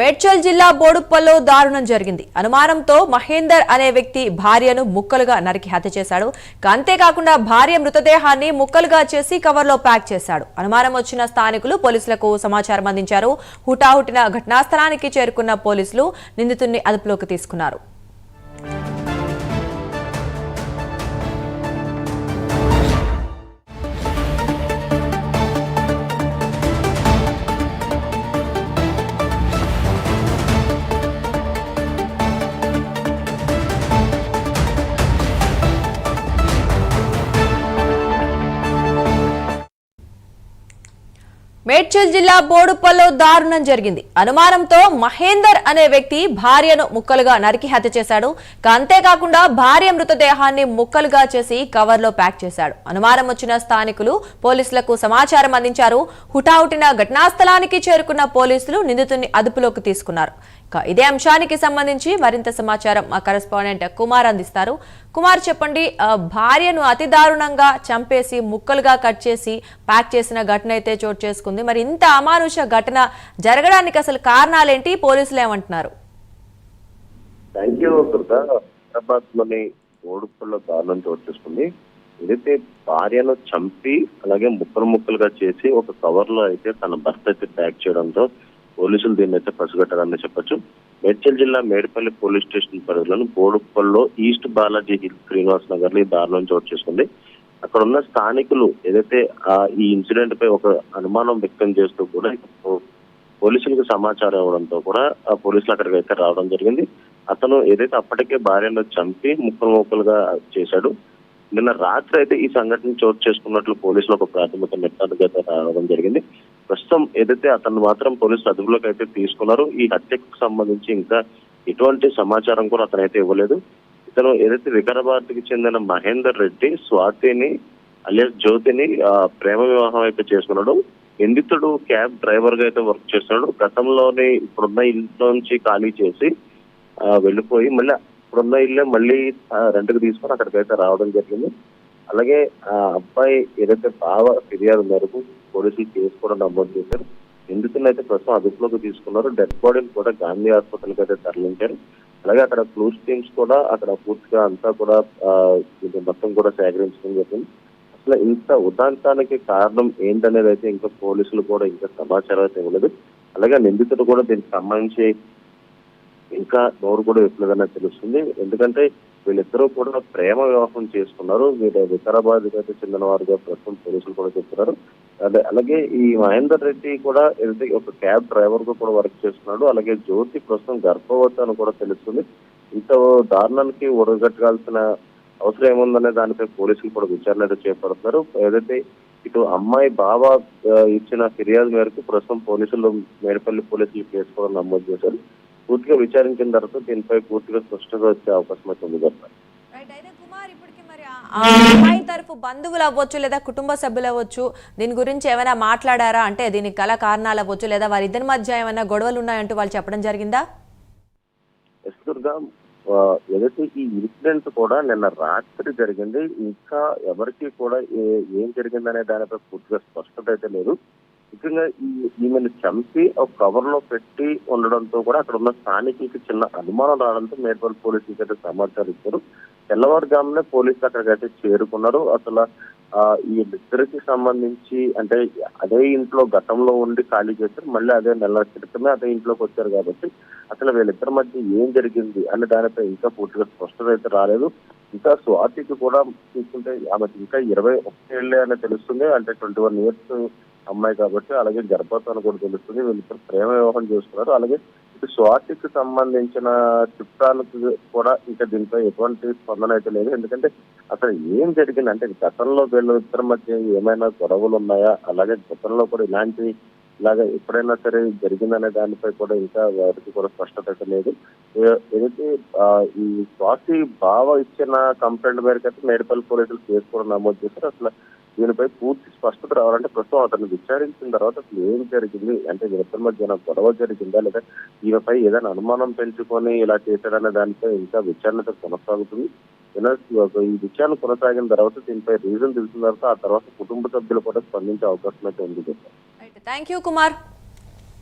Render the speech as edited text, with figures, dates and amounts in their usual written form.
మేడ్చల్ జిల్లా బోడుప్పల్లో దారుణం జరిగింది. అనుమానంతో మహేందర్ అనే వ్యక్తి భార్యను ముక్కలుగా నరికి హత్య చేశాడు. అంతేకాకుండా భార్య మృతదేహాన్ని ముక్కలుగా చేసి కవర్లో ప్యాక్ చేశాడు. అనుమానం వచ్చిన స్థానికులు పోలీసులకు సమాచారం అందించారు. హుటాహుటిన ఘటనా స్థలానికి చేరుకున్న పోలీసులు నిందితుడిని అదుపులోకి తీసుకున్నారు. మేడ్చల్ జిల్లా బోడుప్పల్లో దారుణం జరిగింది. అనుమానంతో మహేందర్ అనే వ్యక్తి భార్యను ముక్కలుగా నరికి హత్య చేశాడు. అంతేకాకుండా భార్య మృతదేహాన్ని ముక్కలుగా చేసి కవర్లో ప్యాక్ చేశాడు. అనుమానం వచ్చిన స్థానికులు పోలీసులకు సమాచారం అందించారు. హుటాహుటిన ఘటనా స్థలానికి చేరుకున్న పోలీసులు నిందితుడిని అదుపులోకి తీసుకున్నారు. ఇదే అంశానికి సంబంధించి మరింత సమాచారం మా కరెస్పాండెంట్ కుమార్ అందిస్తారు. కుమార్, చెప్పండి, భార్యను అతి దారుణంగా చంపేసి ముక్కలుగా కట్ చేసి ప్యాక్ చేసిన ఘటన అయితే చోటు చేసుకుంది. మరి ఇంత అమానుష ఘటన జరగడానికి అసలు కారణాలేంటి? పోలీసులు ఏమంటున్నారు? హైదరాబాద్లోని బోడుప్పల్లో దారుణం చోటు చేసుకుంది. ఏదైతే భార్యను చంపి అలాగే ముక్కలుగా చేసి ఒక కవర్ లో అయితే తన భర్త అయితే ప్యాక్ చేయడంతో పోలీసులు దీన్ని అయితే పసిగట్టారని చెప్పొచ్చు. మేడ్చల్ జిల్లా మేడిపల్లి పోలీస్ స్టేషన్ పరిధిలోని బోడుప్పల్లో ఈస్ట్ బాలాజీ హిల్ శ్రీనివాస్ నగర్ లో ఈ దారుణం చోటు చేసుకుంది. అక్కడ ఉన్న స్థానికులు ఏదైతే ఈ ఇన్సిడెంట్ పై ఒక అనుమానం వ్యక్తం చేస్తూ కూడా పోలీసులకు సమాచారం ఇవ్వడంతో కూడా పోలీసులు అక్కడికి అయితే రావడం జరిగింది. అతను ఏదైతే అప్పటికే భార్యను చంపి ముక్కలుగా చేశాడు. నిన్న రాత్రి అయితే ఈ సంఘటన చోటు చేసుకున్నట్లు పోలీసులు ఒక ప్రాథమిక నిర్ధారణకు అయితే రావడం జరిగింది. ప్రస్తుతం ఏదైతే అతను మాత్రం పోలీసులు అదుపులోకి అయితే తీసుకున్నారు. ఈ హత్యకు సంబంధించి ఇంకా ఎటువంటి సమాచారం కూడా అతనైతే ఇవ్వలేదు. ఇతను ఏదైతే వికారాబాద్ కి చెందిన మహేందర్ రెడ్డి స్వాతిని అలియాస్ జ్యోతిని ప్రేమ వివాహం అయితే చేసుకున్నాడు. నిందితుడు క్యాబ్ డ్రైవర్ గా అయితే వర్క్ చేస్తున్నాడు. గతంలోనే ఇప్పుడున్న ఇంట్లో నుంచి ఖాళీ చేసి వెళ్ళిపోయి మళ్ళీ ఇప్పుడున్న ఇల్లే మళ్ళీ రెంట్కి తీసుకొని అక్కడికైతే రావడం జరిగింది. అలాగే అబ్బాయి ఏదైతే బావ ఫిర్యాదు మేరకు పోలీసులు కేసు కూడా నమోదు చేశారు. నిందితులను అయితే ప్రస్తుతం అదుపులోకి తీసుకున్నారు. డెడ్ బాడీని కూడా గాంధీ ఆసుపత్రికి అయితే తరలించారు. అలాగే అక్కడ క్లూస్ టీమ్స్ కూడా అక్కడ పూర్తిగా అంతా కూడా మొత్తం కూడా సేకరించడం జరిగింది. అసలు ఇంత ఉదాంతానికి కారణం ఏంటనేది అయితే ఇంకా పోలీసులు కూడా ఇంకా సమాచారం అయితే ఇవ్వలేదు. అలాగే నిందితుడు కూడా దీనికి సంబంధించి ఇంకా నోరు కూడా ఎప్పుడైనా తెలుస్తుంది. ఎందుకంటే వీళ్ళిద్దరూ కూడా ప్రేమ వివాహం చేసుకున్నారు. వీళ్ళు వికారాబాద్ అయితే చెందిన వారుగా ప్రస్తుతం పోలీసులు కూడా చెప్తున్నారు. అలాగే ఈ మహేందర్ రెడ్డి కూడా ఏదైతే ఒక క్యాబ్ డ్రైవర్ గా కూడా వర్క్ చేస్తున్నాడు. అలాగే జ్యోతి ప్రస్తుతం గర్భవతి అని కూడా తెలుస్తుంది. ఇంత దారుణానికి ఒరగట్టాల్సిన అవసరం ఏముందనే దానిపై పోలీసులు కూడా విచారణ అయితే చేపడుతున్నారు. ఏదైతే ఇటు అమ్మాయి బావ ఇచ్చిన ఫిర్యాదు మేరకు ప్రస్తుతం పోలీసులు మేడిపల్లి పోలీసులు కేసు కూడా నమోదు చేశారు. పూర్తిగా విచారించిన తర్వాత దీనిపై పూర్తిగా స్పష్టత వచ్చే అవకాశం అయితే ఉంది. అమ్మాయి తరఫు బంధువులు అవ్వచ్చు లేదా కుటుంబ సభ్యులు అవ్వచ్చు, దీని గురించి ఏమైనా మాట్లాడారా? అంటే దీనికి గల కారణాలు అవ్వచ్చు లేదా వారిద్దరి మధ్య ఏమైనా గొడవలు ఉన్నాయంటూ వాళ్ళు చెప్పడం జరిగిందా? ఏదైతే ఈ ఇన్సిడెంట్ కూడా నిన్న రాత్రి జరిగింది. ఇంకా ఎవరికి కూడా ఏం జరిగిందనే దానిపై పూర్తిగా స్పష్టత అయితే లేదు. ముఖ్యంగా ఈమెను చంపి ఒక కవర్ లో పెట్టి ఉండడంతో కూడా అక్కడ ఉన్న స్థానికులకి చిన్న అనుమానం రావడంతో మేడ్పల్లి పోలీసులకి అయితే సమాచారం ఇచ్చారు. తెల్లవారుజామునే పోలీసులు అక్కడికైతే చేరుకున్నారు. అసలు ఈ ఇద్దరికి సంబంధించి అంటే అదే ఇంట్లో గతంలో ఉండి ఖాళీ చేశారు. మళ్ళీ అదే నెల క్రితమే అదే ఇంట్లోకి వచ్చారు కాబట్టి అసలు వీళ్ళిద్దరి మధ్య ఏం జరిగింది అనే దానిపై ఇంకా పూర్తిగా స్పష్టత అయితే రాలేదు. ఇంకా స్వాతికి కూడా చూసుకుంటే ఆమెకి ఇంకా 21 ఏళ్లే అని తెలుస్తుంది. అంటే 21 years అమ్మాయి కాబట్టి, అలాగే గర్భవతి అని కూడా తెలుస్తుంది. వీళ్ళిద్దరు ప్రేమ వివాహం చేస్తున్నారు. అలాగే ఇటు స్వాతికి సంబంధించిన చుట్టాలకు కూడా ఇంకా దీనిపై ఎటువంటి స్పందన అయితే లేదు. ఎందుకంటే అసలు ఏం జరిగింది అంటే గతంలో వీళ్ళిద్దరి మధ్య ఏమైనా గొడవలు ఉన్నాయా, అలాగే గతంలో కూడా ఇలాగా ఎప్పుడైనా సరే జరిగిందనే దానిపై కూడా ఇంకా వారికి కూడా స్పష్టత అయితే లేదు. ఏదైతే ఈ స్వాతి బావ ఇచ్చిన కంప్లైంట్ మేరకు అయితే మేడిపల్లి పోలీసులు కేసు కూడా నమోదు చేశారు. అసలు దీనిపై పూర్తి స్పష్టత రావాలంటే ప్రస్తుతం అతను విచారించిన తర్వాత అసలు ఏం జరిగింది అంటే వీరిద్దరి మధ్య గొడవ జరిగిందా లేదా ఈమెపై ఏదైనా అనుమానం పెంచుకొని ఇలా చేశాడనే దానిపై ఇంకా విచారణ కొనసాగుతుంది. ఈ విచారణ కొనసాగిన తర్వాత దీనిపై రీజన్ తెలిసిన తర్వాత ఆ తర్వాత కుటుంబ సభ్యులు కూడా స్పందించే అవకాశం అయితే ఉంది. Thank you Kumar.